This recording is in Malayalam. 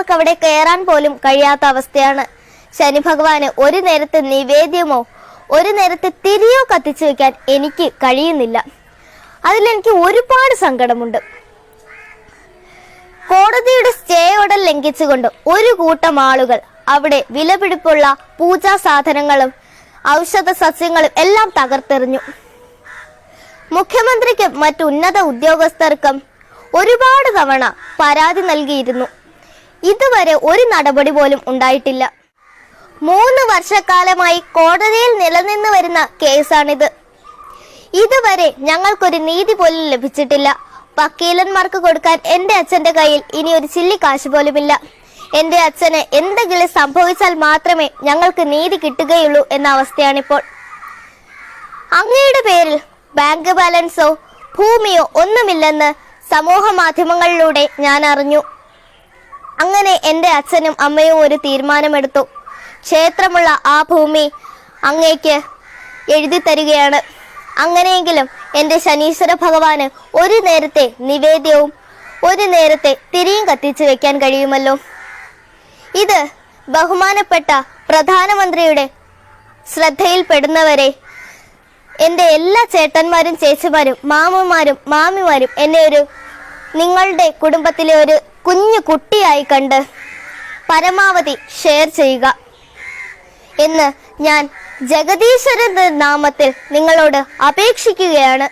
അവിടെ കയറാൻ പോലും കഴിയാത്ത അവസ്ഥയാണ്. ശനി ഭഗവാന് ഒരു നേരത്തെ നിവേദ്യമോ ഒരു നേരത്തെ തിരിയോ കത്തിച്ചു വെക്കാൻ എനിക്ക് കഴിയുന്നില്ല. അതിലെനിക്ക് ഒരുപാട് സങ്കടമുണ്ട്. കോടതിയുടെ സ്റ്റേ ഓർഡർ ലംഘിച്ചുകൊണ്ട് ഒരു കൂട്ടം ആളുകൾ അവിടെ വിലപിടിപ്പുള്ള പൂജാ സാധനങ്ങളും ഔഷധ സസ്യങ്ങളും എല്ലാം തകർത്തെറിഞ്ഞു. മുഖ്യമന്ത്രിക്കും മറ്റു ഉന്നത ഉദ്യോഗസ്ഥർക്കും ഒരുപാട് തവണ പരാതി നൽകിയിരുന്നു. ഇതുവരെ ഒരു നടപടി പോലും ഉണ്ടായിട്ടില്ല. 3 വർഷക്കാലമായി കോടതിയിൽ നിലനിന്ന് വരുന്ന കേസാണിത്. ഇതുവരെ ഞങ്ങൾക്കൊരു നീതി പോലും ലഭിച്ചിട്ടില്ല. വക്കീലന്മാർക്ക് കൊടുക്കാൻ എൻ്റെ അച്ഛൻ്റെ കയ്യിൽ ഇനി ഒരു ചില്ലി കാശ് പോലുമില്ല. എൻ്റെ അച്ഛന് എന്തെങ്കിലും സംഭവിച്ചാൽ മാത്രമേ ഞങ്ങൾക്ക് നീതി കിട്ടുകയുള്ളൂ എന്ന അവസ്ഥയാണിപ്പോൾ. അങ്ങയുടെ പേരിൽ ബാങ്ക് ബാലൻസോ ഭൂമിയോ ഒന്നുമില്ലെന്ന് സമൂഹ മാധ്യമങ്ങളിലൂടെ ഞാൻ അറിഞ്ഞു. അങ്ങനെ എൻ്റെ അച്ഛനും അമ്മയും ഒരു തീരുമാനമെടുത്തു. ക്ഷേത്രമുള്ള ആ ഭൂമി അങ്ങേക്ക് എഴുതി തരികയാണ്. അങ്ങനെയെങ്കിലും എൻ്റെ ശനീശ്വര ഭഗവാന് ഒരു നേരത്തെ നിവേദ്യവും ഒരു നേരത്തെ തിരിയും കത്തിച്ചു വെക്കാൻ കഴിയുമല്ലോ. ഇത് ബഹുമാനപ്പെട്ട പ്രധാനമന്ത്രിയുടെ ശ്രദ്ധയിൽപ്പെടുന്നവരെ എൻ്റെ എല്ലാ ചേട്ടന്മാരും ചേച്ചിമാരും മാമന്മാരും മാമിമാരും എന്നെ നിങ്ങളുടെ കുടുംബത്തിലെ ഒരു കുഞ്ഞു കുട്ടിയായി കണ്ട് പരമാവധി ഷെയർ ചെയ്യുക എന്ന് ഞാൻ ജഗദീശ്വരന്റെ നാമത്തിൽ നിങ്ങളോട് അപേക്ഷിക്കുകയാണ്.